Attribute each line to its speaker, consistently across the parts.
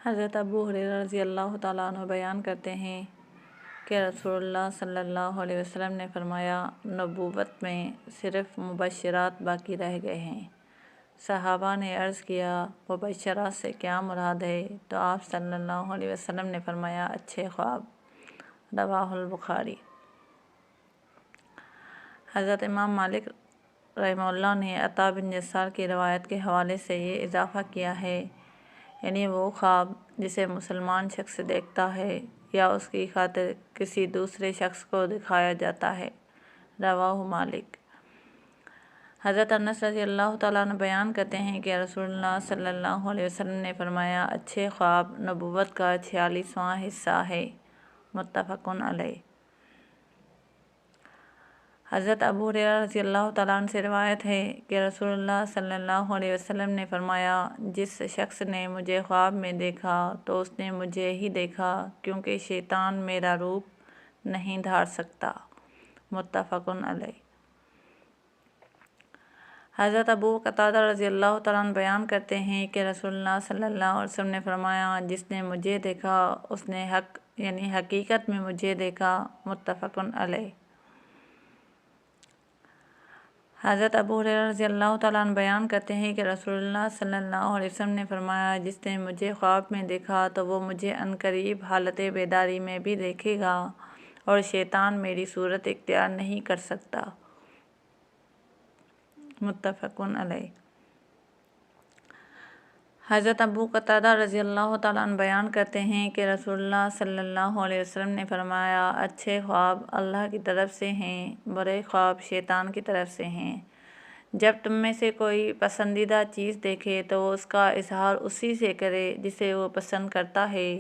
Speaker 1: حضرت ابو ہریرہ رضی اللہ تعالیٰ عنہ بیان کرتے ہیں کہ رسول اللہ صلی اللہ علیہ وسلم نے فرمایا، نبوت میں صرف مبشرات باقی رہ گئے ہیں۔ صحابہ نے عرض کیا، مبشرات سے کیا مراد ہے؟ تو آپ صلی اللہ علیہ وسلم نے فرمایا، اچھے خواب۔ رواہ البخاری۔ حضرت امام مالک رحمہ اللہ نے عطا بن یسار کی روایت کے حوالے سے یہ اضافہ کیا ہے، یعنی وہ خواب جسے مسلمان شخص دیکھتا ہے یا اس کی خاطر کسی دوسرے شخص کو دکھایا جاتا ہے۔ رواہ مالک۔ حضرت انس رضی اللہ تعالیٰ عنہ بیان کرتے ہیں کہ رسول اللہ صلی اللہ علیہ وسلم نے فرمایا، اچھے خواب نبوت کا 46واں حصہ ہے۔ متفق علیہ۔ حضرت ابو ہریرہ رضی اللہ تعالیٰ عنہ سے روایت ہے کہ رسول اللہ صلی اللہ علیہ وسلم نے فرمایا، جس شخص نے مجھے خواب میں دیکھا تو اس نے مجھے ہی دیکھا، کیونکہ شیطان میرا روپ نہیں دھار سکتا۔ متفق علیہ۔ حضرت ابو قتادہ رضی اللہ تعالیٰ عنہ بیان کرتے ہیں کہ رسول اللہ صلی اللہ علیہ وسلم نے فرمایا، جس نے مجھے دیکھا اس نے حق یعنی حقیقت میں مجھے دیکھا۔ متفق علیہ۔ حضرت ابو ہریرہ رضی اللہ تعالیٰ عنہ بیان کرتے ہیں کہ رسول اللہ صلی اللہ علیہ وسلم نے فرمایا، جس نے مجھے خواب میں دیکھا تو وہ مجھے عنقریب حالت بیداری میں بھی دیکھے گا، اور شیطان میری صورت اختیار نہیں کر سکتا۔ متفق علیہ۔ حضرت ابو قتادہ رضی اللہ تعالیٰ عنہ بیان کرتے ہیں کہ رسول اللہ صلی اللہ علیہ وسلم نے فرمایا، اچھے خواب اللہ کی طرف سے ہیں، برے خواب شیطان کی طرف سے ہیں۔ جب تم میں سے کوئی پسندیدہ چیز دیکھے تو وہ اس کا اظہار اسی سے کرے جسے وہ پسند کرتا ہے۔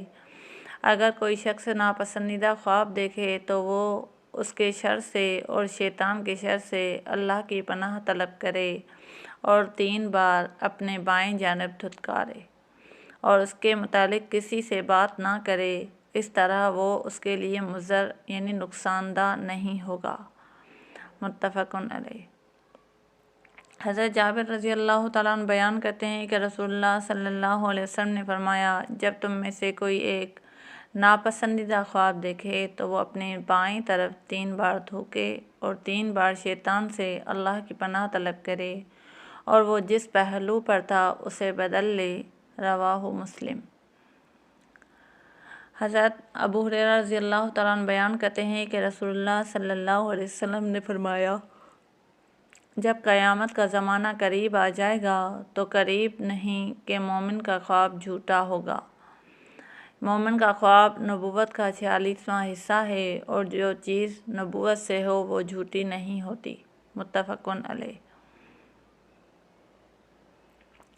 Speaker 1: اگر کوئی شخص ناپسندیدہ خواب دیکھے تو وہ اس کے شر سے اور شیطان کے شر سے اللہ کی پناہ طلب کرے اور 3 بار اپنے بائیں جانب دھتکارے، اور اس کے متعلق کسی سے بات نہ کرے، اس طرح وہ اس کے لیے مضر یعنی نقصان دہ نہیں ہوگا۔ متفق علیہ۔ حضرت جابر رضی اللہ تعالیٰ عنہ بیان کرتے ہیں کہ رسول اللہ صلی اللہ علیہ وسلم نے فرمایا، جب تم میں سے کوئی ایک ناپسندیدہ خواب دیکھے تو وہ اپنے بائیں طرف 3 بار تھوکے اور 3 بار شیطان سے اللہ کی پناہ طلب کرے، اور وہ جس پہلو پر تھا اسے بدل لے۔ رواہ مسلم۔ حضرت ابو ہریرہ رضی اللہ تعالیٰ عنہ بیان کرتے ہیں کہ رسول اللہ صلی اللہ علیہ وسلم نے فرمایا، جب قیامت کا زمانہ قریب آ جائے گا تو قریب نہیں کہ مومن کا خواب جھوٹا ہوگا۔ مومن کا خواب نبوت کا 46واں حصہ ہے، اور جو چیز نبوت سے ہو وہ جھوٹی نہیں ہوتی۔ متفق علیہ۔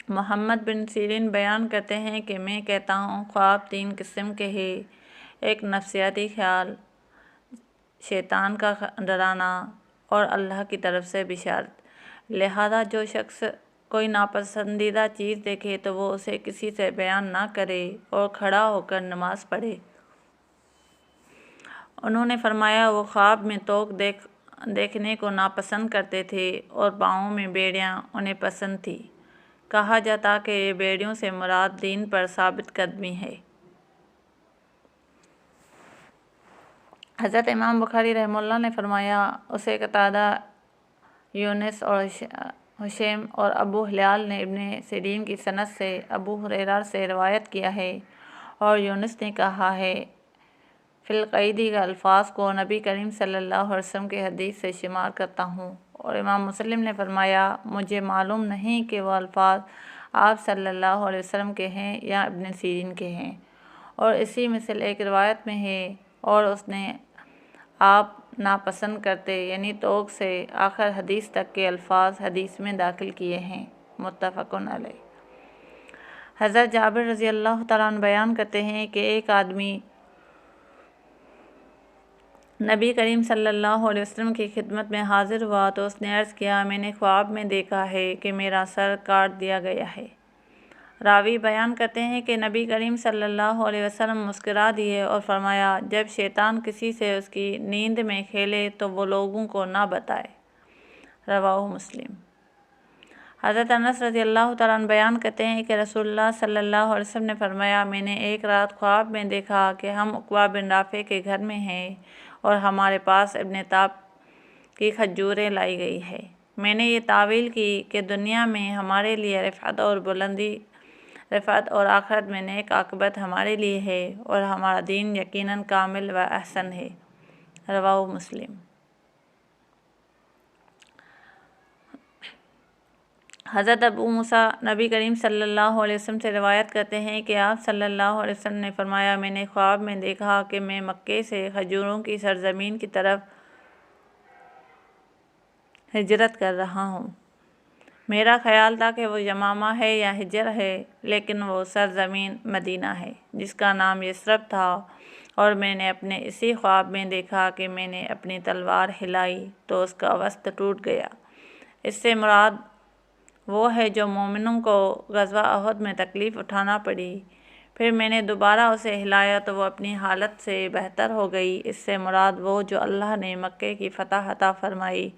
Speaker 1: محمد بن سیرین بیان کرتے ہیں کہ میں کہتا ہوں، خواب 3 قسم کے ہیں: ایک نفسیاتی خیال، شیطان کا ڈرانا، اور اللہ کی طرف سے بشارت۔ لہذا جو شخص کوئی ناپسندیدہ چیز دیکھے تو وہ اسے کسی سے بیان نہ کرے اور کھڑا ہو کر نماز پڑھے۔ انہوں نے فرمایا، وہ خواب میں توق دیکھنے کو ناپسند کرتے تھے اور پاؤں میں بیڑیاں انہیں پسند تھی۔ کہا جاتا کہ یہ بیڑیوں سے مراد دین پر ثابت قدمی ہے۔ حضرت امام بخاری رحمہ اللہ نے فرمایا، اسے قتادہ، یونس اور ہشیم اور ابو ہلال نے ابن سیرین کی سند سے ابو ہریرہ سے روایت کیا ہے، اور یونس نے کہا ہے، فی القیدی کے الفاظ کو نبی کریم صلی اللہ علیہ وسلم کی حدیث سے شمار کرتا ہوں، اور امام مسلم نے فرمایا، مجھے معلوم نہیں کہ وہ الفاظ آپ صلی اللہ علیہ وسلم کے ہیں یا ابن سیرین کے ہیں۔ اور اسی مثل ایک روایت میں ہے، اور اس نے آپ ناپسند کرتے یعنی توق سے آخر حدیث تک کے الفاظ حدیث میں داخل کیے ہیں۔ متفق علیہ۔ حضرت جابر رضی اللہ تعالیٰ عنہ بیان کرتے ہیں کہ ایک آدمی نبی کریم صلی اللہ علیہ وسلم کی خدمت میں حاضر ہوا تو اس نے عرض کیا، میں نے خواب میں دیکھا ہے کہ میرا سر کاٹ دیا گیا ہے۔ راوی بیان کرتے ہیں کہ نبی کریم صلی اللہ علیہ وسلم مسکرا دیے اور فرمایا، جب شیطان کسی سے اس کی نیند میں کھیلے تو وہ لوگوں کو نہ بتائے۔ رواہ مسلم۔ حضرت انس رضی اللہ تعالیٰ عنہ بیان کرتے ہیں کہ رسول اللہ صلی اللہ علیہ وسلم نے فرمایا، میں نے ایک رات خواب میں دیکھا کہ ہم عقبہ بن رافع کے گھر میں ہیں اور ہمارے پاس ابن تاب کی کھجوریں لائی گئی ہے۔ میں نے یہ تعویل کی کہ دنیا میں ہمارے لیے رفعت اور بلندی، رفعت اور آخرت میں نیک عاقبت ہمارے لیے ہے اور ہمارا دین یقیناً کامل و احسن ہے۔ رواہ مسلم۔ حضرت ابو موسیٰ نبی کریم صلی اللہ علیہ وسلم سے روایت کرتے ہیں کہ آپ صلی اللہ علیہ وسلم نے فرمایا، میں نے خواب میں دیکھا کہ میں مکے سے کھجوروں کی سرزمین کی طرف ہجرت کر رہا ہوں۔ میرا خیال تھا کہ وہ یمامہ ہے یا حجر ہے، لیکن وہ سرزمین مدینہ ہے جس کا نام یثرب تھا، اور میں نے اپنے اسی خواب میں دیکھا کہ میں نے اپنی تلوار ہلائی تو اس کا وسط ٹوٹ گیا۔ اس سے مراد وہ ہے جو مومنوں کو غزوہ احد میں تکلیف اٹھانا پڑی، پھر میں نے دوبارہ اسے ہلایا تو وہ اپنی حالت سے بہتر ہو گئی۔ اس سے مراد وہ جو اللہ نے مکے کی فتح عطا فرمائی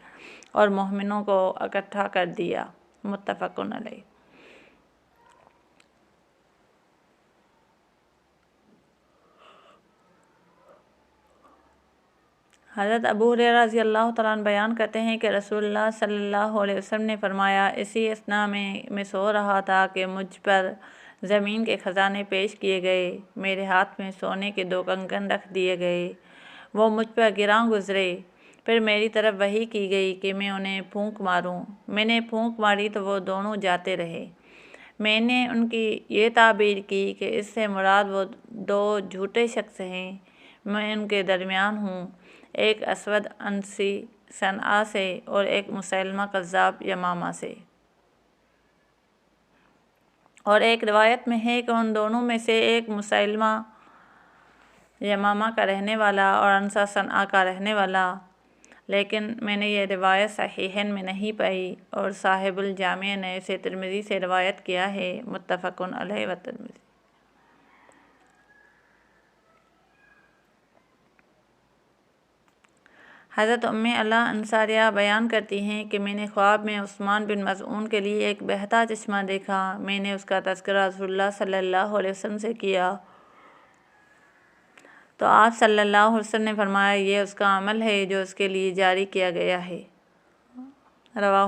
Speaker 1: اور مومنوں کو اکٹھا کر دیا۔ متفق علیہ۔ حضرت ابو ہریرہ رضی اللہ تعالیٰ عنہ بیان کرتے ہیں کہ رسول اللہ صلی اللہ علیہ وسلم نے فرمایا، اسی اثنا میں سو رہا تھا کہ مجھ پر زمین کے خزانے پیش کیے گئے، میرے ہاتھ میں سونے کے 2 کنگن رکھ دیے گئے، وہ مجھ پر گراں گزرے، پھر میری طرف وحی کی گئی کہ میں انہیں پھونک ماروں۔ میں نے پھونک ماری تو وہ دونوں جاتے رہے۔ میں نے ان کی یہ تعبیر کی کہ اس سے مراد وہ 2 جھوٹے شخص ہیں، میں ان کے درمیان ہوں، ایک اسود عنسی صنعا سے اور ایک مسیلمہ کذاب یمامہ سے۔ اور ایک روایت میں ہے کہ ان دونوں میں سے ایک مسیلمہ یمامہ کا رہنے والا اور عنصا صنعا کا رہنے والا، لیکن میں نے یہ روایت صحیحین میں نہیں پائی، اور صاحب الجامع نے اسے ترمذی سے روایت کیا ہے۔ متفق علیہ و ترمذی۔ حضرت ام علا انصاریہ بیان کرتی ہیں کہ میں نے خواب میں عثمان بن مظعون کے لیے ایک بہتا چشمہ دیکھا، میں نے اس کا تذکرہ رسول اللہ صلی اللہ علیہ وسلم سے کیا تو آپ صلی اللہ علیہ وسلم نے فرمایا، یہ اس کا عمل ہے جو اس کے لیے جاری کیا گیا ہے۔ رواہ